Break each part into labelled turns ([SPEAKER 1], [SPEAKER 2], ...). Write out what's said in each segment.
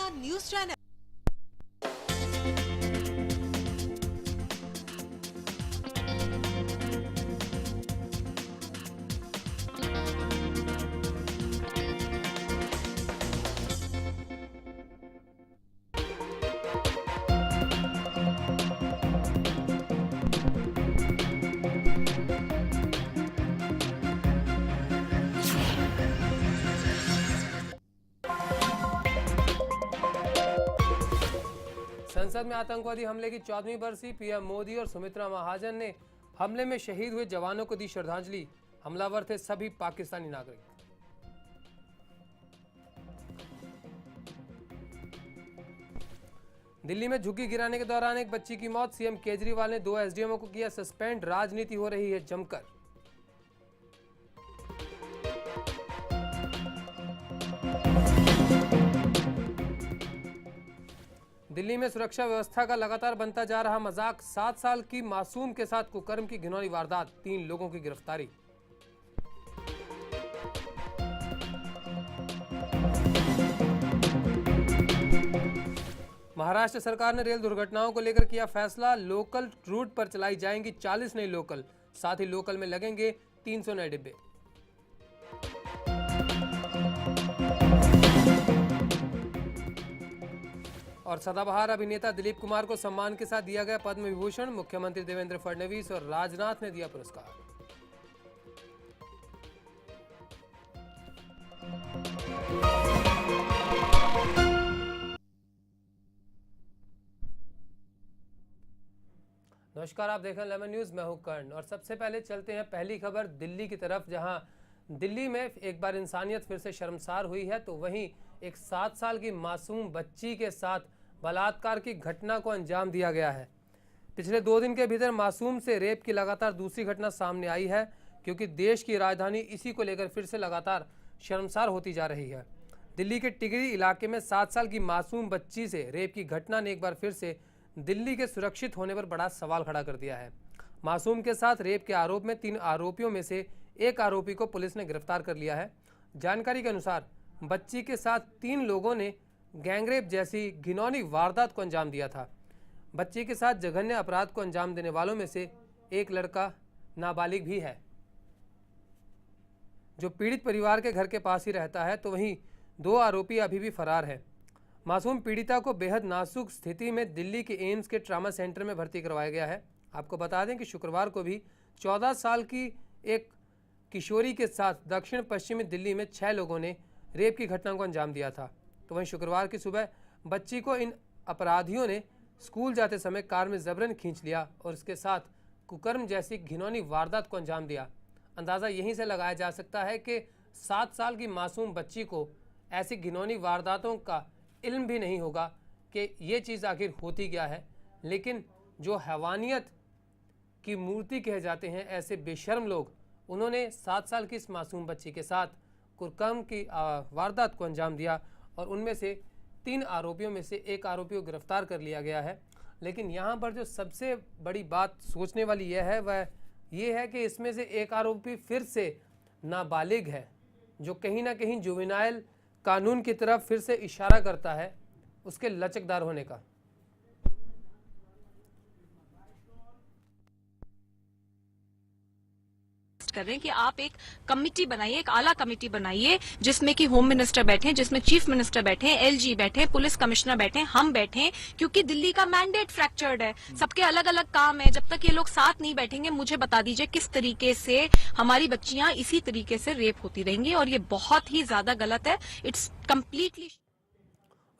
[SPEAKER 1] अपना news channel.
[SPEAKER 2] संसद में आतंकवादी हमले की 14वीं बरसी, पीएम मोदी और सुमित्रा महाजन ने हमले में शहीद हुए जवानों को दी श्रद्धांजलि। हमलावर थे सभी पाकिस्तानी नागरिक। दिल्ली में झुग्गी गिराने के दौरान एक बच्ची की मौत, सीएम केजरीवाल ने 2 एसडीएमओ को किया सस्पेंड। राजनीति हो रही है जमकर। दिल्ली में सुरक्षा व्यवस्था का लगातार बनता जा रहा मजाक, 7 साल की मासूम के साथ कुकर्म की घिनौनी वारदात, 3 लोगों की गिरफ्तारी। महाराष्ट्र सरकार ने रेल दुर्घटनाओं को लेकर किया फैसला, लोकल रूट पर चलाई जाएंगी 40 नई लोकल, साथ ही लोकल में लगेंगे 300 नए डिब्बे। और सदाबहार अभिनेता दिलीप कुमार को सम्मान के साथ दिया गया पद्म विभूषण, मुख्यमंत्री देवेंद्र फडणवीस और राजनाथ ने दिया पुरस्कार। नमस्कार, आप देख रहे हैं लेमन न्यूज, मैं हूं कर्ण और सबसे पहले चलते हैं पहली खबर दिल्ली की तरफ, जहां दिल्ली में एक बार इंसानियत फिर से शर्मसार हुई है, तो वहीं एक 7 साल की मासूम बच्ची के साथ बलात्कार की घटना को अंजाम दिया गया है। पिछले 2 दिन के भीतर मासूम से रेप की लगातार दूसरी घटना सामने आई है, क्योंकि देश की राजधानी इसी को लेकर फिर से लगातार शर्मसार होती जा रही है। दिल्ली के टिकरी इलाके में 7 साल की मासूम बच्ची से रेप की घटना ने एक बार फिर से दिल्ली के सुरक्षित होने पर बड़ा सवाल खड़ा कर दिया है। मासूम के साथ रेप के आरोप में 3 आरोपियों में से एक आरोपी को पुलिस ने गिरफ्तार कर लिया है। जानकारी के अनुसार बच्ची के साथ 3 लोगों ने गैंगरेप जैसी घिनौनी वारदात को अंजाम दिया था। बच्ची के साथ जघन्य अपराध को अंजाम देने वालों में से एक लड़का नाबालिग भी है, जो पीड़ित परिवार के घर के पास ही रहता है, तो वहीं 2 आरोपी अभी भी फरार है। मासूम पीड़िता को बेहद नाजुक स्थिति में दिल्ली के एम्स के ट्रामा सेंटर में भर्ती करवाया गया है। आपको बता दें कि शुक्रवार को भी 14 साल की एक किशोरी के साथ दक्षिण पश्चिमी दिल्ली में 6 लोगों ने रेप की घटना को अंजाम दिया था। तो वहीं शुक्रवार की सुबह बच्ची को इन अपराधियों ने स्कूल जाते समय कार में जबरन खींच लिया और इसके साथ कुकर्म जैसी घिनौनी वारदात को अंजाम दिया। अंदाज़ा यहीं से लगाया जा सकता है कि 7 साल की मासूम बच्ची को ऐसी घिनौनी वारदातों का इल्म भी नहीं होगा कि ये चीज़ आखिर होती क्या है, लेकिन जो हैवानियत की मूर्ति कहे जाते हैं ऐसे बेशर्म लोग, उन्होंने 7 साल की इस मासूम बच्ची के साथ कुकर्म की वारदात को अंजाम दिया और उनमें से 3 आरोपियों में से एक आरोपी को गिरफ्तार कर लिया गया है। लेकिन यहाँ पर जो सबसे बड़ी बात सोचने वाली यह है वह ये है कि इसमें से एक आरोपी फिर से नाबालिग है, जो कहीं ना कहीं जुवेनाइल कानून की तरफ फिर से इशारा करता है उसके लचकदार होने का।
[SPEAKER 3] कर रहे हैं कि आप एक कमिटी बनाइए, एक आला कमिटी बनाइए, जिसमें कि होम मिनिस्टर बैठे, जिसमें चीफ मिनिस्टर बैठे, एलजी बैठे, पुलिस कमिश्नर बैठे, हम बैठे, क्योंकि दिल्ली का मैंडेट फ्रैक्चर्ड है, सबके अलग अलग काम है। जब तक ये लोग साथ नहीं बैठेंगे, मुझे बता दीजिए किस तरीके से हमारी बच्चियां इसी तरीके से रेप होती रहेंगी, और ये बहुत ही ज्यादा गलत है। It's completely.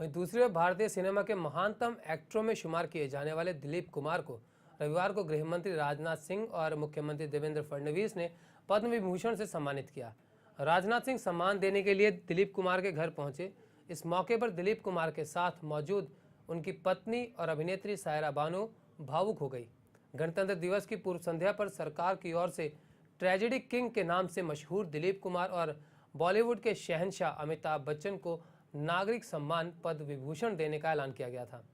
[SPEAKER 2] वहीं दूसरी ओर भारतीय सिनेमा के महानतम एक्टरों में शुमार किए जाने वाले दिलीप कुमार को रविवार को गृह मंत्री राजनाथ सिंह और मुख्यमंत्री देवेंद्र फडणवीस ने पद्म विभूषण से सम्मानित किया। राजनाथ सिंह सम्मान देने के लिए दिलीप कुमार के घर पहुंचे। इस मौके पर दिलीप कुमार के साथ मौजूद उनकी पत्नी और अभिनेत्री सायरा बानो भावुक हो गई। गणतंत्र दिवस की पूर्व संध्या पर सरकार की ओर से ट्रेजेडी किंग के नाम से मशहूर दिलीप कुमार और बॉलीवुड के शहंशाह अमिताभ बच्चन को नागरिक सम्मान पद्म विभूषण देने का ऐलान किया गया था।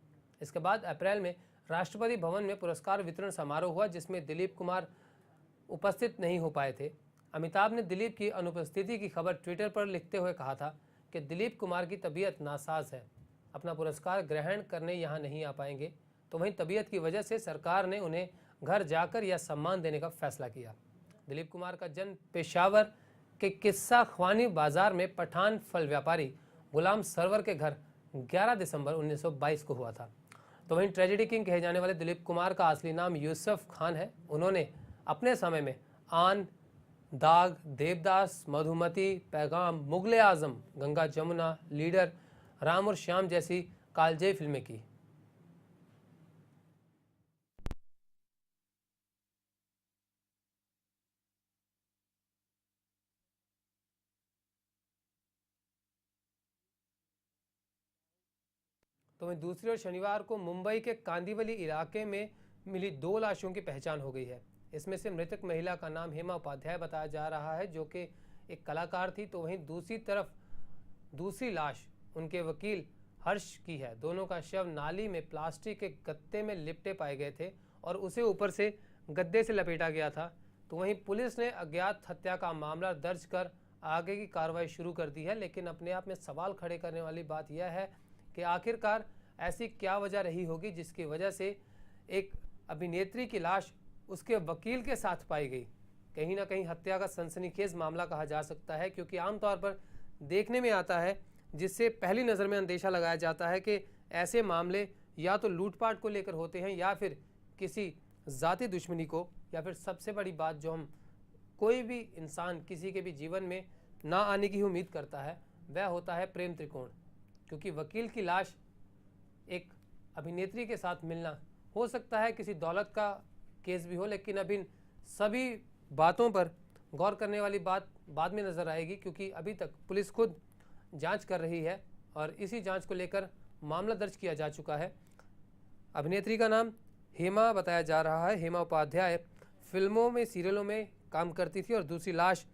[SPEAKER 2] इसके बाद अप्रैल में राष्ट्रपति भवन में पुरस्कार वितरण समारोह हुआ, जिसमें दिलीप कुमार उपस्थित नहीं हो पाए थे। अमिताभ ने दिलीप की अनुपस्थिति की खबर ट्विटर पर लिखते हुए कहा था कि दिलीप कुमार की तबीयत नासाज है। अपना पुरस्कार ग्रहण करने यहाँ नहीं आ पाएंगे, तो वहीं तबीयत की वजह से सरकार ने उन्हें घर जाकर यह सम्मान देने का फैसला किया। दिलीप कुमार का जन्म पेशावर के किस्सा ख्वानी बाजार में पठान फल व्यापारी गुलाम सरवर के घर 11 दिसंबर 1922 को हुआ था। तो वहीं ट्रेजेडी किंग कहे जाने वाले दिलीप कुमार का असली नाम यूसुफ खान है। उन्होंने अपने समय में आन, दाग, देवदास, मधुमती, पैगाम, मुगले आजम, गंगा जमुना, लीडर, राम और श्याम जैसी कालजयी फिल्में की। तो वहीं दूसरी ओर शनिवार को मुंबई के कांदिवली इलाके में मिली 2 लाशों की पहचान हो गई है। इसमें से मृतक महिला का नाम हेमा उपाध्याय बताया जा रहा है, जो कि एक कलाकार थी। तो वहीं दूसरी तरफ दूसरी लाश उनके वकील हर्ष की है। दोनों का शव नाली में प्लास्टिक के गत्ते में लिपटे पाए गए थे और उसे ऊपर से गद्दे से लपेटा गया था। तो वहीं पुलिस ने अज्ञात हत्या का मामला दर्ज कर आगे की कार्रवाई शुरू कर दी है। लेकिन अपने आप में सवाल खड़े करने वाली बात यह है कि आखिरकार ऐसी क्या वजह रही होगी जिसकी वजह से एक अभिनेत्री की लाश उसके वकील के साथ पाई गई। कहीं ना कहीं हत्या का सनसनीखेज मामला कहा जा सकता है, क्योंकि आमतौर पर देखने में आता है, जिससे पहली नज़र में अंदेशा लगाया जाता है कि ऐसे मामले या तो लूटपाट को लेकर होते हैं या फिर किसी ज़ाती दुश्मनी को, या फिर सबसे बड़ी बात जो हम कोई भी इंसान किसी के भी जीवन में ना आने की उम्मीद करता है, वह होता है प्रेम त्रिकोण। क्योंकि वकील की लाश एक अभिनेत्री के साथ मिलना, हो सकता है किसी दौलत का केस भी हो, लेकिन अब इन सभी बातों पर गौर करने वाली बात बाद में नज़र आएगी, क्योंकि अभी तक पुलिस खुद जांच कर रही है और इसी जांच को लेकर मामला दर्ज किया जा चुका है। अभिनेत्री का नाम हेमा बताया जा रहा है। हेमा उपाध्याय फिल्मों में, सीरियलों में काम करती थी और दूसरी लाश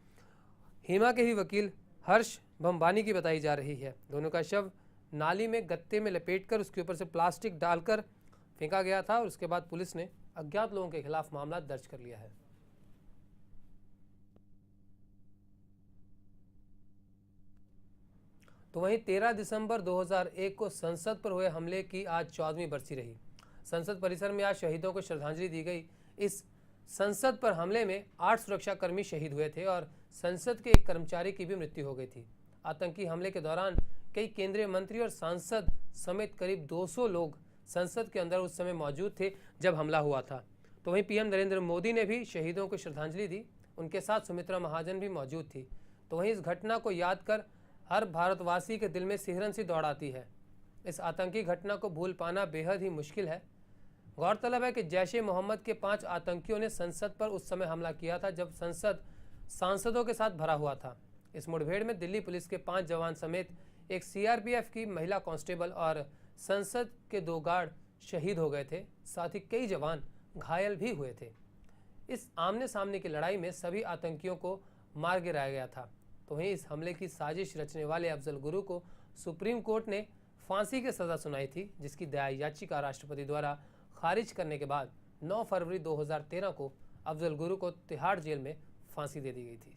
[SPEAKER 2] हेमा के ही वकील हर्ष भंबानी की बताई जा रही है। दोनों का शव नाली में गत्ते में लपेटकर उसके ऊपर से प्लास्टिक डालकर फेंका गया था और उसके बाद पुलिस ने अज्ञात लोगों के खिलाफ मामला दर्ज कर लिया है। तो वहीं 13 दिसंबर 2001 को संसद पर हुए हमले की आज 14वीं बरसी रही। संसद परिसर में आज शहीदों को श्रद्धांजलि दी गई। इस संसद पर हमले में 8 सुरक्षाकर्मी शहीद हुए थे और संसद के एक कर्मचारी की भी मृत्यु हो गई थी। आतंकी हमले के दौरान कई केंद्रीय मंत्री और सांसद समेत करीब 200 लोग संसद के अंदर उस समय मौजूद थे जब हमला हुआ था। तो वहीं पीएम नरेंद्र मोदी ने भी शहीदों को श्रद्धांजलि दी। उनके साथ सुमित्रा महाजन भी मौजूद थी। तो वहीं इस घटना को याद कर हर भारतवासी के दिल में सिहरन सी दौड़ाती है। इस आतंकी घटना को भूल पाना बेहद ही मुश्किल है। गौरतलब है कि जैश-ए-मोहम्मद के 5 आतंकियों ने संसद पर उस समय हमला किया था जब संसद सांसदों के साथ भरा हुआ था। इस मुठभेड़ में दिल्ली पुलिस के 5 जवान समेत एक सीआरपीएफ की महिला कांस्टेबल और संसद के 2 गार्ड शहीद हो गए थे। साथ ही कई जवान घायल भी हुए थे। इस आमने सामने की लड़ाई में सभी आतंकियों को मार गिराया गया था। तो वहीं इस हमले की साजिश रचने वाले अफजल गुरु को सुप्रीम कोर्ट ने फांसी की सज़ा सुनाई थी, जिसकी दया याचिका राष्ट्रपति द्वारा खारिज करने के बाद 9 फरवरी 2013 को अफजल गुरु को तिहाड़ जेल में फांसी दे दी गई थी।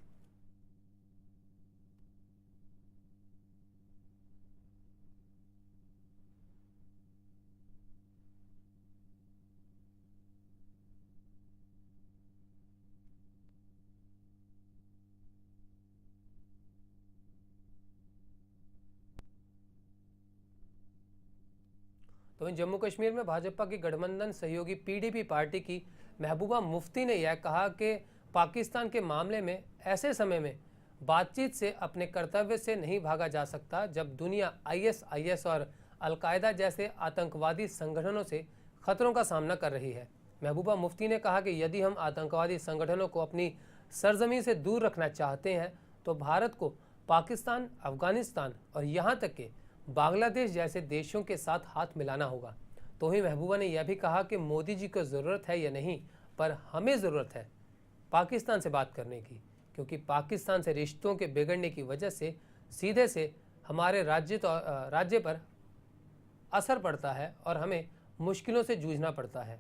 [SPEAKER 2] तो वहीं जम्मू कश्मीर में भाजपा की गठबंधन सहयोगी पीडीपी पार्टी की महबूबा मुफ्ती ने यह कहा कि पाकिस्तान के मामले में ऐसे समय में बातचीत से अपने कर्तव्य से नहीं भागा जा सकता जब दुनिया आईएसआईएस और अलकायदा जैसे आतंकवादी संगठनों से खतरों का सामना कर रही है। महबूबा मुफ्ती ने कहा कि यदि हम आतंकवादी संगठनों को अपनी सरजमीन से दूर रखना चाहते हैं तो भारत को पाकिस्तान, अफगानिस्तान और यहाँ तक कि बांग्लादेश जैसे देशों के साथ हाथ मिलाना होगा। तो ही महबूबा ने यह भी कहा कि मोदी जी को ज़रूरत है या नहीं, पर हमें ज़रूरत है पाकिस्तान से बात करने की, क्योंकि पाकिस्तान से रिश्तों के बिगड़ने की वजह से सीधे से हमारे राज्य पर असर पड़ता है और हमें मुश्किलों से जूझना पड़ता है।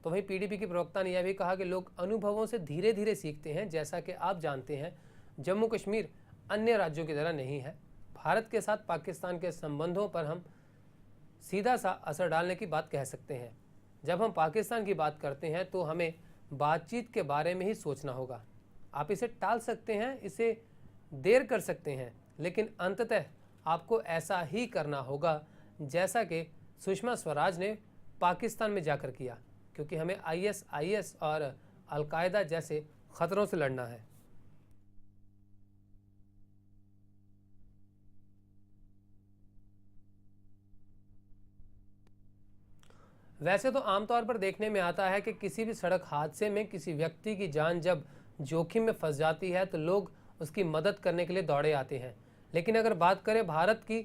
[SPEAKER 2] तो वहीं पीडीपी के प्रवक्ता ने यह भी कहा कि लोग अनुभवों से धीरे धीरे सीखते हैं। जैसा कि आप जानते हैं, जम्मू कश्मीर अन्य राज्यों की तरह नहीं है। भारत के साथ पाकिस्तान के संबंधों पर हम सीधा सा असर डालने की बात कह सकते हैं। जब हम पाकिस्तान की बात करते हैं तो हमें बातचीत के बारे में ही सोचना होगा। आप इसे टाल सकते हैं, इसे देर कर सकते हैं, लेकिन अंततः आपको ऐसा ही करना होगा जैसा कि सुषमा स्वराज ने पाकिस्तान में जाकर किया, क्योंकि हमें ISIS और अलकायदा जैसे खतरों से लड़ना है। वैसे तो आमतौर पर देखने में आता है कि किसी भी सड़क हादसे में किसी व्यक्ति की जान जब जोखिम में फंस जाती है तो लोग उसकी मदद करने के लिए दौड़े आते हैं। लेकिन अगर बात करें भारत की,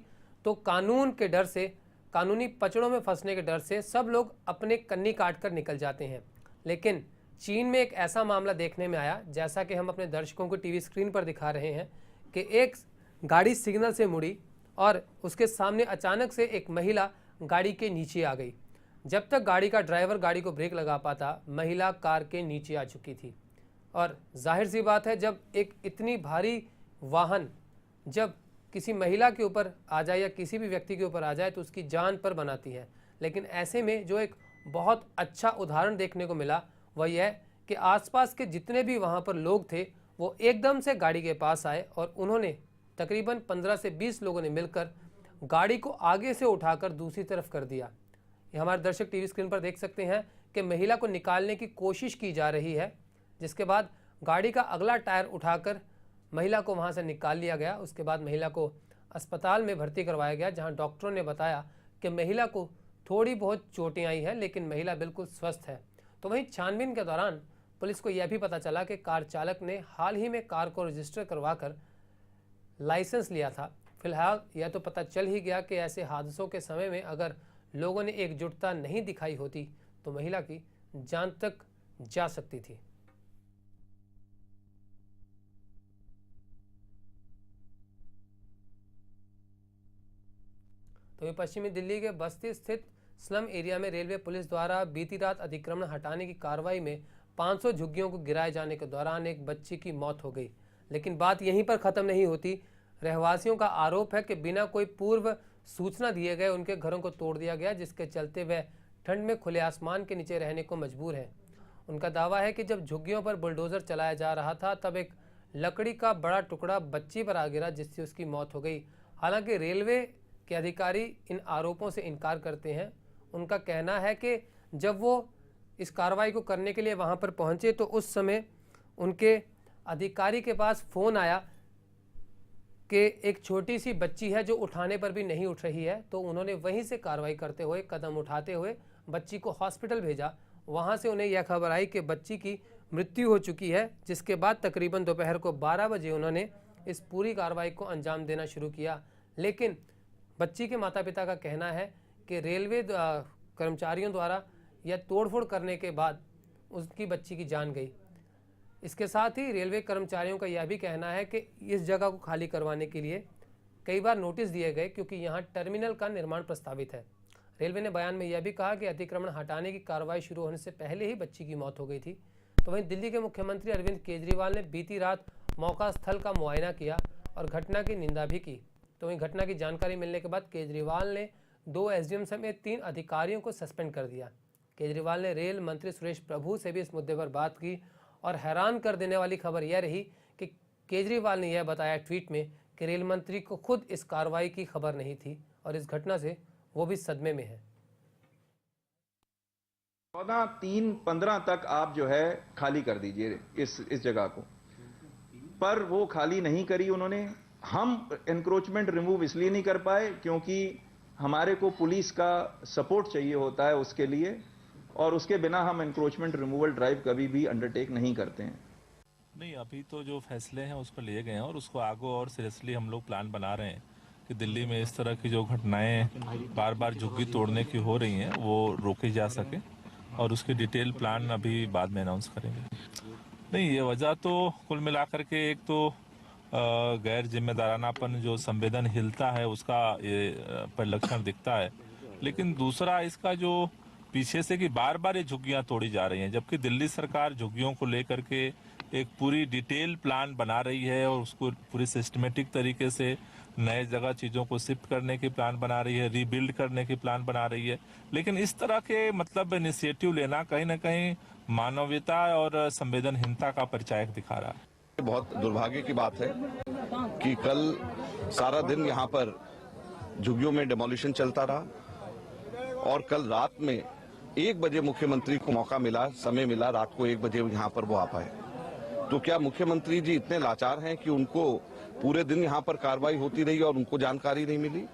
[SPEAKER 2] तो कानून के डर से, कानूनी पचड़ों में फंसने के डर से सब लोग अपने कन्नी काट कर निकल जाते हैं। लेकिन चीन में एक ऐसा मामला देखने में आया, जैसा कि हम अपने दर्शकों को टीवी स्क्रीन पर दिखा रहे हैं, कि एक गाड़ी सिग्नल से मुड़ी और उसके सामने अचानक से एक महिला गाड़ी के नीचे आ गई। जब तक गाड़ी का ड्राइवर गाड़ी को ब्रेक लगा पाता, महिला कार के नीचे आ चुकी थी। और जाहिर सी बात है, जब एक इतनी भारी वाहन जब किसी महिला के ऊपर आ जाए या किसी भी व्यक्ति के ऊपर आ जाए तो उसकी जान पर बनाती है। लेकिन ऐसे में जो एक बहुत अच्छा उदाहरण देखने को मिला वह यह कि आसपास के जितने भी वहाँ पर लोग थे वो एकदम से गाड़ी के पास आए और उन्होंने तकरीबन 15 से 20 लोगों ने मिलकर गाड़ी को आगे से उठाकर दूसरी तरफ कर दिया। ये हमारे दर्शक टीवी स्क्रीन पर देख सकते हैं कि महिला को निकालने की कोशिश की जा रही है, जिसके बाद गाड़ी का अगला टायर उठाकर महिला को वहां से निकाल लिया गया। उसके बाद महिला को अस्पताल में भर्ती करवाया गया, जहां डॉक्टरों ने बताया कि महिला को थोड़ी बहुत चोटें आई हैं, लेकिन महिला बिल्कुल स्वस्थ है। तो वहीं छानबीन के दौरान पुलिस को यह भी पता चला कि कार चालक ने हाल ही में कार को रजिस्टर करवाकर लाइसेंस लिया था। फिलहाल यह तो पता चल ही गया कि ऐसे हादसों के समय में अगर लोगों ने एकजुटता नहीं दिखाई होती तो महिला की जान तक जा सकती थी। तो ये पश्चिमी दिल्ली के बस्ती स्थित स्लम एरिया में रेलवे पुलिस द्वारा बीती रात अतिक्रमण हटाने की कार्रवाई में 500 झुग्गियों को गिराए जाने के दौरान एक बच्ची की मौत हो गई। लेकिन बात यहीं पर ख़त्म नहीं होती। रहवासियों का आरोप है कि बिना कोई पूर्व सूचना दिए गए उनके घरों को तोड़ दिया गया, जिसके चलते वह ठंड में खुले आसमान के नीचे रहने को मजबूर है। उनका दावा है कि जब झुग्गियों पर बुलडोज़र चलाया जा रहा था तब एक लकड़ी का बड़ा टुकड़ा बच्ची पर आ गिरा, जिससे उसकी मौत हो गई। हालांकि रेलवे के अधिकारी इन आरोपों से इनकार करते हैं। उनका कहना है कि जब वो इस कार्रवाई को करने के लिए वहां पर पहुंचे तो उस समय उनके अधिकारी के पास फ़ोन आया कि एक छोटी सी बच्ची है जो उठाने पर भी नहीं उठ रही है। तो उन्होंने वहीं से कार्रवाई करते हुए, कदम उठाते हुए बच्ची को हॉस्पिटल भेजा। वहां से उन्हें यह खबर आई कि बच्ची की मृत्यु हो चुकी है, जिसके बाद तकरीबन दोपहर को 12 बजे उन्होंने इस पूरी कार्रवाई को अंजाम देना शुरू किया। लेकिन बच्ची के माता पिता का कहना है कि रेलवे कर्मचारियों द्वारा यह तोड़फोड़ करने के बाद उसकी बच्ची की जान गई। इसके साथ ही रेलवे कर्मचारियों का यह भी कहना है कि इस जगह को खाली करवाने के लिए कई बार नोटिस दिए गए, क्योंकि यहाँ टर्मिनल का निर्माण प्रस्तावित है। रेलवे ने बयान में यह भी कहा कि अतिक्रमण हटाने की कार्रवाई शुरू होने से पहले ही बच्ची की मौत हो गई थी। तो वहीं दिल्ली के मुख्यमंत्री अरविंद केजरीवाल ने बीती रात मौका स्थल का मुआयना किया और घटना की निंदा भी की। तो वहीं घटना की जानकारी मिलने के बाद केजरीवाल ने 2 SDM समेत 3 अधिकारियों को सस्पेंड कर दिया। केजरीवाल ने रेल मंत्री सुरेश प्रभु से भी इस मुद्दे पर बात की और हैरान कर देने वाली खबर यह रही कि केजरीवाल ने यह बताया ट्वीट में कि रेल मंत्री को खुद इस कार्रवाई की खबर नहीं थी और इस घटना से वो भी सदमे में है।
[SPEAKER 1] 14/3/15 तक आप जो है खाली कर दीजिए इस जगह को, पर वो खाली नहीं करी उन्होंने। हम एनक्रोचमेंट रिमूव इसलिए नहीं कर पाए क्योंकि हमारे को पुलिस का सपोर्ट चाहिए होता है उसके लिए, और उसके बिना हम एनक्रोचमेंट रिमूवल ड्राइव कभी भी अंडरटेक नहीं करते हैं।
[SPEAKER 4] नहीं, अभी तो जो फैसले हैं उस पर लिए गए हैं और उसको आगे और सीरियसली हम लोग प्लान बना रहे हैं कि दिल्ली में इस तरह की जो घटनाएं बार बार झुग्गी तोड़ने की हो रही हैं वो रोकी जा सके, और उसकी डिटेल प्लान अभी बाद में अनाउंस करेंगे। नहीं, ये वजह तो कुल मिलाकर के एक तो गैर जिम्मेदारानापन जो संवेदनहीनता है उसका ये परिलक्षण दिखता है, लेकिन दूसरा इसका जो पीछे से कि बार बार ये झुग्गियां तोड़ी जा रही हैं, जबकि दिल्ली सरकार झुग्गियों को लेकर के एक पूरी डिटेल प्लान बना रही है और उसको पूरी सिस्टमेटिक तरीके से नए जगह चीज़ों को शिफ्ट करने की प्लान बना रही है, रीबिल्ड करने की प्लान बना रही है। लेकिन इस तरह के मतलब इनिशिएटिव लेना कहीं ना कहीं मानवीयता और संवेदनहीनता का परिचायक दिखा रहा है।
[SPEAKER 5] बहुत दुर्भाग्य की बात है कि कल सारा दिन यहाँ पर झुग्गियों में डेमोलिशन चलता रहा और कल रात में 1 बजे मुख्यमंत्री को मौका मिला, समय मिला, रात को 1 बजे यहाँ पर वो आ पाए। तो क्या मुख्यमंत्री जी इतने लाचार हैं कि उनको पूरे दिन यहाँ पर कार्रवाई होती रही और उनको जानकारी नहीं मिली?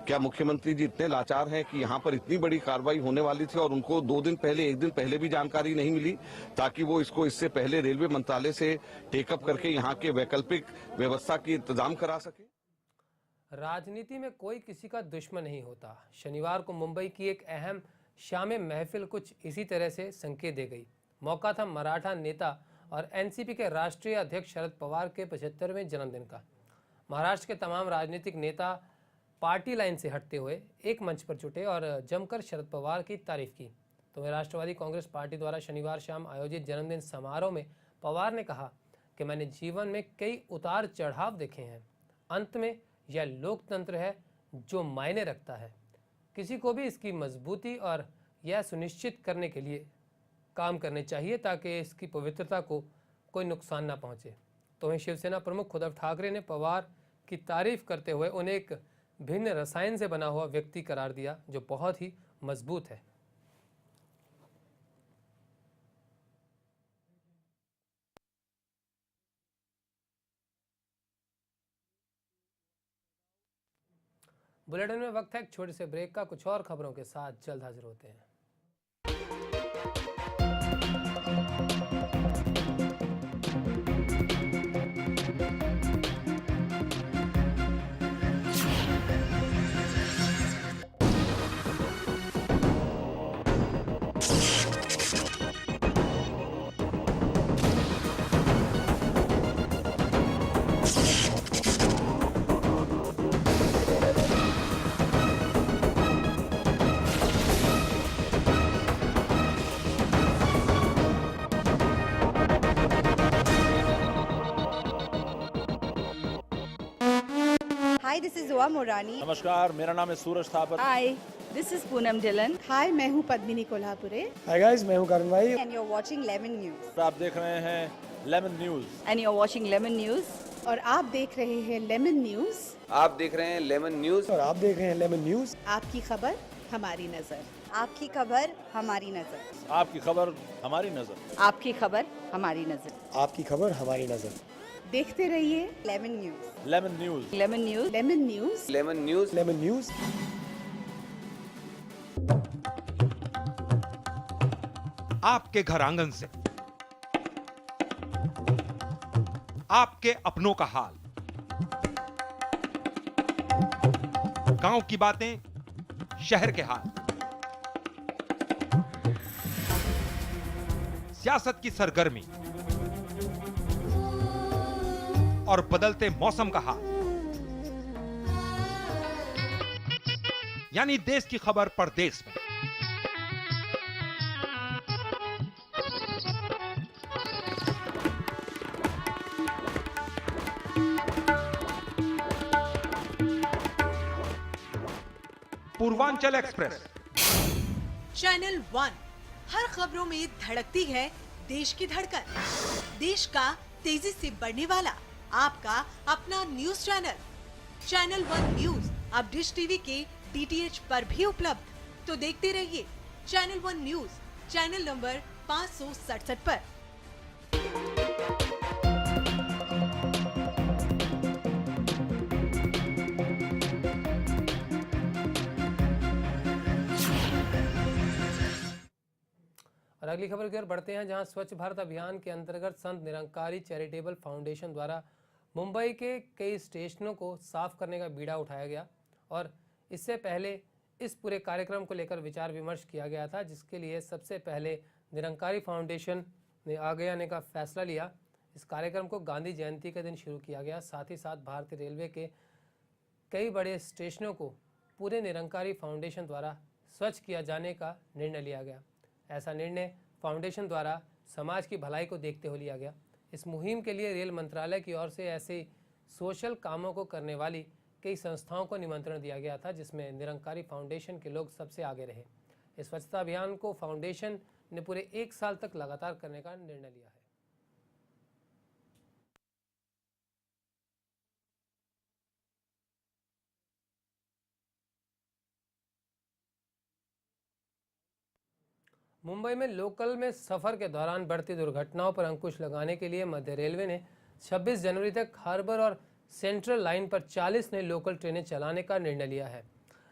[SPEAKER 5] क्या मुख्यमंत्री जी इतने लाचार हैं कि यहाँ पर इतनी बड़ी कार्रवाई होने वाली थी और उनको 2 दिन पहले, 1 दिन पहले भी जानकारी नहीं मिली ताकि वो इसको इससे पहले रेलवे मंत्रालय से टेकअप करके यहाँ के वैकल्पिक व्यवस्था की इंतजाम करा सके?
[SPEAKER 2] राजनीति में कोई किसी का दुश्मन नहीं होता। शनिवार को मुंबई की एक अहम शाम महफिल कुछ इसी तरह से संकेत दे गई। मौका था मराठा नेता और एनसीपी के राष्ट्रीय अध्यक्ष शरद पवार के 75वें जन्मदिन का। महाराष्ट्र के तमाम राजनीतिक नेता पार्टी लाइन से हटते हुए एक मंच पर जुटे और जमकर शरद पवार की तारीफ की। तो वहीं राष्ट्रवादी कांग्रेस पार्टी द्वारा शनिवार शाम आयोजित जन्मदिन समारोह में पवार ने कहा कि मैंने जीवन में कई उतार चढ़ाव देखे हैं, अंत में यह लोकतंत्र है जो मायने रखता है। किसी को भी इसकी मजबूती और यह सुनिश्चित करने के लिए काम करने चाहिए ताकि इसकी पवित्रता को कोई नुकसान ना पहुंचे। तो वहीं शिवसेना प्रमुख उद्धव ठाकरे ने पवार की तारीफ करते हुए उन्हें एक भिन्न रसायन से बना हुआ व्यक्ति करार दिया जो बहुत ही मजबूत है। बुलेटिन में वक्त है एक छोटे से ब्रेक का। कुछ और खबरों के साथ जल्द हाजिर होते हैं।
[SPEAKER 6] Hi, this is Zoa Morani.
[SPEAKER 7] नमस्कार, मेरा नाम है सूरज Thapar.
[SPEAKER 6] Hi, this is Poonam Dhillon.
[SPEAKER 8] हाय, मैं हूँ पद्मिनी कोल्हापुरे
[SPEAKER 9] हाय गाइस, मैं हूँ करण भाई।
[SPEAKER 6] And you're watching Lemon News.
[SPEAKER 7] आप देख रहे हैं lemon news.
[SPEAKER 6] And you're watching Lemon News.
[SPEAKER 8] और आप देख रहे हैं लेमन न्यूज।
[SPEAKER 10] आप देख रहे हैं लेमन न्यूज।
[SPEAKER 9] और आप देख रहे हैं लेमन न्यूज।
[SPEAKER 8] आपकी खबर हमारी नजर।
[SPEAKER 6] आपकी खबर हमारी नजर।
[SPEAKER 7] आपकी खबर हमारी नजर।
[SPEAKER 6] आपकी खबर हमारी नजर।
[SPEAKER 9] आपकी खबर हमारी नजर।
[SPEAKER 8] देखते रहिए
[SPEAKER 6] Lemon News.
[SPEAKER 7] Lemon news.
[SPEAKER 6] Lemon News.
[SPEAKER 8] Lemon news.
[SPEAKER 10] Lemon news.
[SPEAKER 9] Lemon news.
[SPEAKER 11] आपके घर आंगन से आपके अपनों का हाल, गांव की बातें, शहर के हाल, सियासत की सरगर्मी और बदलते मौसम का हाल, यानी देश की खबर परदेश में। पूर्वांचल एक्सप्रेस।
[SPEAKER 12] चैनल 1 हर खबरों में धड़कती है देश की धड़कन। देश का तेजी से बढ़ने वाला आपका अपना न्यूज चैनल। चैनल 1 न्यूज अब डिश टीवी के DTH पर भी उपलब्ध। तो देखते रहिए चैनल 1 न्यूज, चैनल नंबर 567 पर।
[SPEAKER 2] और अगली खबर की ओर बढ़ते हैं, जहां स्वच्छ भारत अभियान के अंतर्गत संत निरंकारी चैरिटेबल फाउंडेशन द्वारा मुंबई के कई स्टेशनों को साफ करने का बीड़ा उठाया गया। और इससे पहले इस पूरे कार्यक्रम को लेकर विचार विमर्श किया गया था, जिसके लिए सबसे पहले निरंकारी फाउंडेशन ने आगे आने का फैसला लिया। इस कार्यक्रम को गांधी जयंती के दिन शुरू किया गया। साथ ही साथ भारतीय रेलवे के कई बड़े स्टेशनों को पूरे निरंकारी फाउंडेशन द्वारा स्वच्छ किया जाने का निर्णय लिया गया। ऐसा निर्णय फाउंडेशन द्वारा समाज की भलाई को देखते हुए लिया गया। इस मुहिम के लिए रेल मंत्रालय की ओर से ऐसे सोशल कामों को करने वाली कई संस्थाओं को निमंत्रण दिया गया था, जिसमें निरंकारी फाउंडेशन के लोग सबसे आगे रहे। इस स्वच्छता अभियान को फाउंडेशन ने पूरे 1 साल तक लगातार करने का निर्णय लिया है। मुंबई में लोकल में सफर के दौरान बढ़ती दुर्घटनाओं पर अंकुश लगाने के लिए मध्य रेलवे ने 26 जनवरी तक हार्बर और सेंट्रल लाइन पर 40 नई लोकल ट्रेनें चलाने का निर्णय लिया है,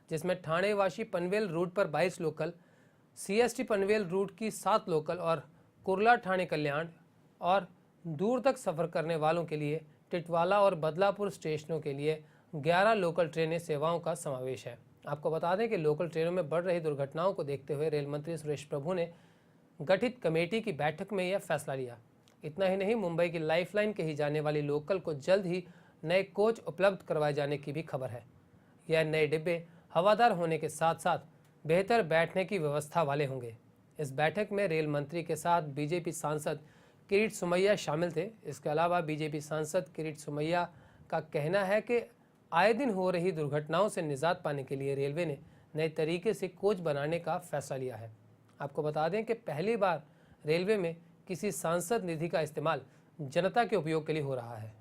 [SPEAKER 2] जिसमें ठाणे वाशी पनवेल रूट पर 22 लोकल, CST पनवेल रूट की 7 लोकल और कुर्ला ठाणे कल्याण और दूर तक सफर करने वालों के लिए टिटवाला और बदलापुर स्टेशनों के लिए 11 लोकल ट्रेनें सेवाओं का समावेश है। आपको बता दें कि लोकल ट्रेनों में बढ़ रही दुर्घटनाओं को देखते हुए रेल मंत्री सुरेश प्रभु ने गठित कमेटी की बैठक में यह फैसला लिया। इतना ही नहीं, मुंबई की लाइफलाइन कही जाने वाली लोकल को जल्द ही नए कोच उपलब्ध करवाए जाने की भी खबर है। यह नए डिब्बे हवादार होने के साथ साथ बेहतर बैठने की व्यवस्था वाले होंगे। इस बैठक में रेल मंत्री के साथ बीजेपी सांसद किरीट सोमैया शामिल थे। इसके अलावा बीजेपी सांसद किरीट सोमैया का कहना है कि आए दिन हो रही दुर्घटनाओं से निजात पाने के लिए रेलवे ने नए तरीके से कोच बनाने का फैसला लिया है। आपको बता दें कि पहली बार रेलवे में किसी सांसद निधि का इस्तेमाल जनता के उपयोग के लिए हो रहा है।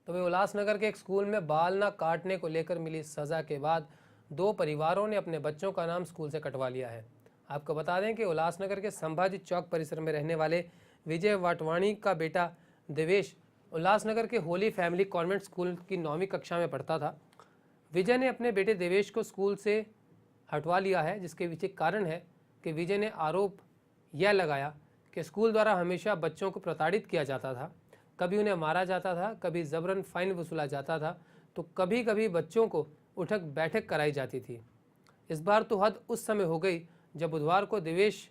[SPEAKER 2] तो उल्लासनगर के एक स्कूल में बाल न काटने को लेकर मिली सजा के बाद 2 परिवारों ने अपने बच्चों का नाम स्कूल से कटवा लिया है। आपको बता दें कि उल्लासनगर के संभाजी चौक परिसर में रहने वाले विजय वाटवाणी का बेटा देवेश उल्लासनगर के होली फैमिली कॉन्वेंट स्कूल की 9वीं कक्षा में पढ़ता था। विजय ने अपने बेटे देवेश को स्कूल से हटवा लिया है, जिसके पीछे कारण है कि विजय ने आरोप यह लगाया कि स्कूल द्वारा हमेशा बच्चों को प्रताड़ित किया जाता था। कभी उन्हें मारा जाता था, कभी ज़बरन फाइन वसूला जाता था, तो कभी कभी बच्चों को उठक बैठक कराई जाती थी। इस बार तो हद उस समय हो गई जब बुधवार को देवेश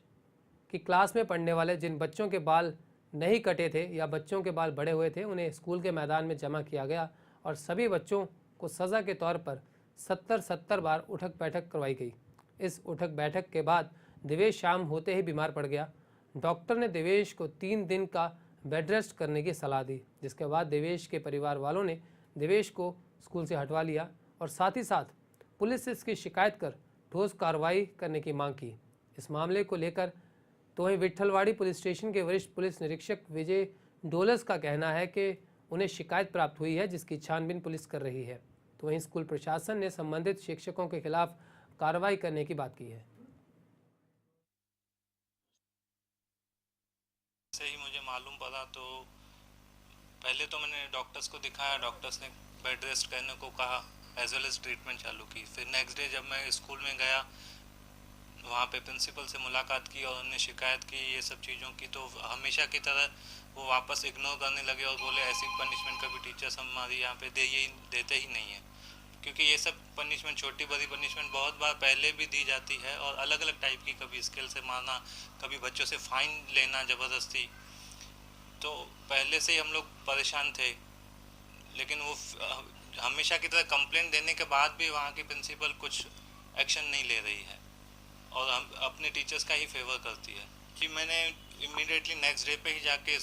[SPEAKER 2] की क्लास में पढ़ने वाले जिन बच्चों के बाल नहीं कटे थे या बच्चों के बाल बड़े हुए थे, उन्हें स्कूल के मैदान में जमा किया गया और सभी बच्चों को सज़ा के तौर पर 70 बार उठक बैठक करवाई गई। इस उठक बैठक के बाद देवेश शाम होते ही बीमार पड़ गया। डॉक्टर ने देवेश को 3 दिन का बेड रेस्ट करने की सलाह दी, जिसके बाद देवेश के परिवार वालों ने देवेश को स्कूल से हटवा लिया और साथ ही साथ पुलिस से इसकी शिकायत कर ठोस कार्रवाई करने की मांग की। इस मामले को लेकर तो वहीं विट्ठलवाड़ी पुलिस स्टेशन के वरिष्ठ पुलिस निरीक्षक विजय डोलस का कहना है कि उन्हें शिकायत प्राप्त हुई है, जिसकी छानबीन पुलिस कर रही है। तो वहीं स्कूल प्रशासन ने संबंधित शिक्षकों के खिलाफ कार्रवाई करने की बात की है।
[SPEAKER 13] से ही मुझे मालूम पड़ा तो पहले तो मैंने डॉक्टर्स को दिखाया, डॉक्टर्स ने बेड रेस्ट करने को कहा एज वेल एज ट्रीटमेंट चालू की। फिर नेक्स्ट डे जब मैं स्कूल में गया, वहाँ पे प्रिंसिपल से मुलाकात की और उन्हें शिकायत की ये सब चीज़ों की, तो हमेशा की तरह वो वापस इग्नोर करने लगे और बोले ऐसी पनिशमेंट कभी टीचर्स हमारी यहाँ पे देते ही नहीं है, क्योंकि ये सब पनिशमेंट छोटी बड़ी पनिशमेंट बहुत बार पहले भी दी जाती है और अलग अलग टाइप की, कभी स्केल से मारना, कभी बच्चों से फाइन लेना ज़बरदस्ती। तो पहले से ही हम लोग परेशान थे, लेकिन वो हमेशा की तरह कंप्लेंट देने के बाद भी वहाँ की प्रिंसिपल कुछ एक्शन नहीं ले रही है और हम अपने टीचर्स का ही फेवर करती है। कि मैंने इमीडिएटली नेक्स्ट डे पे ही जाके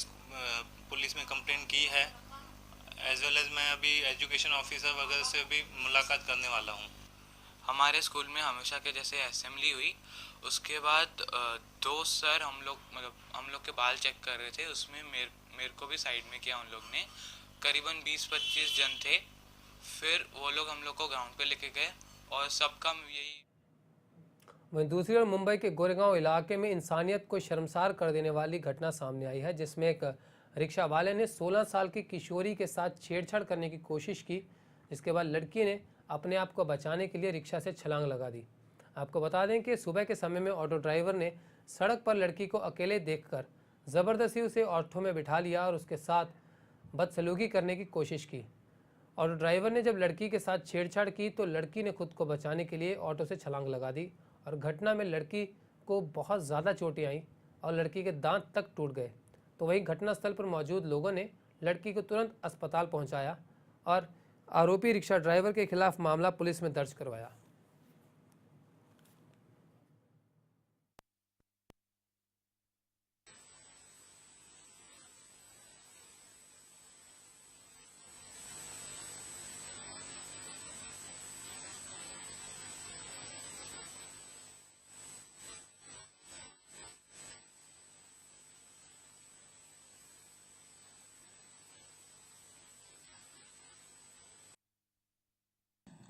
[SPEAKER 13] पुलिस में कंप्लेंट की है, एज वेल एज मैं अभी एजुकेशन ऑफिसर वगैरह से भी मुलाकात करने वाला हूँ।
[SPEAKER 14] हमारे स्कूल में हमेशा के जैसे असेंबली हुई, उसके बाद 2 सर हम लोग के बाल चेक कर रहे थे, उसमें मेरे को भी साइड में किया उन लोग ने। करीबन 20-25 जन थे। फिर वो लोग हम लोग को ग्राउंड पे लेके गए और सबका यही।
[SPEAKER 2] वहीं दूसरी ओर मुंबई के गोरेगांव इलाके में इंसानियत को शर्मसार कर देने वाली घटना सामने आई है, जिसमें एक रिक्शा वाले ने 16 साल की किशोरी के साथ छेड़छाड़ करने की कोशिश की, जिसके बाद लड़की ने अपने आप को बचाने के लिए रिक्शा से छलांग लगा दी। आपको बता दें कि सुबह के समय में ऑटो ड्राइवर ने सड़क पर लड़की को अकेले देखकर ज़बरदस्ती उसे ऑटो में बिठा लिया और उसके साथ बदसलूकी करने की कोशिश की। ऑटो ड्राइवर ने जब लड़की के साथ छेड़छाड़ की तो लड़की ने खुद को बचाने के लिए ऑटो से छलांग लगा दी और घटना में लड़की को बहुत ज़्यादा चोटें आईं और लड़की के दांत तक टूट गए। तो वहीं घटनास्थल पर मौजूद लोगों ने लड़की को तुरंत अस्पताल पहुंचाया और आरोपी रिक्शा ड्राइवर के खिलाफ मामला पुलिस में दर्ज करवाया।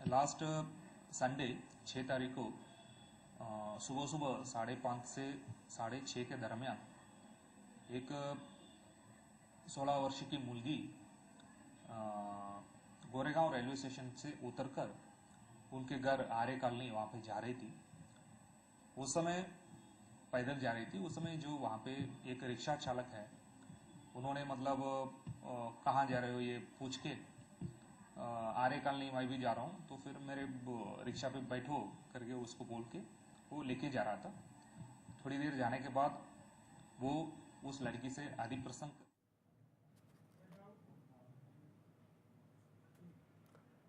[SPEAKER 13] लास्ट संडे 6 तारीख को सुबह सुबह 5:30 से 6:30 के दरमियान एक 16 वर्ष की मुलगी गोरेगांव रेलवे स्टेशन से उतरकर उनके घर आर्य कॉलोनी वहाँ पे जा रही थी। उस समय पैदल जा रही थी। उस समय जो वहाँ पे एक रिक्शा चालक है, उन्होंने मतलब कहाँ जा रहे हो ये पूछ के आर्य कॉलोनी मैं भी जा रहा हूँ, तो फिर मेरे रिक्शा पे बैठो करके उसको बोल के वो लेके जा रहा था। थोड़ी देर जाने के बाद वो उस लड़की से आदि प्रसंग।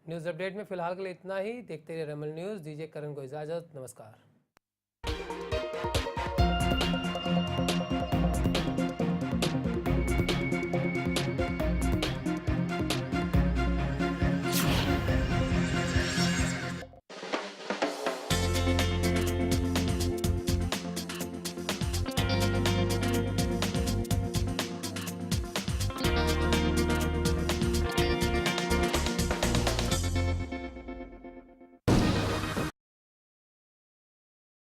[SPEAKER 2] न्यूज़ अपडेट में फिलहाल के लिए इतना ही। देखते रहिए रेमल न्यूज़। दीजिए करण को इजाज़त। नमस्कार।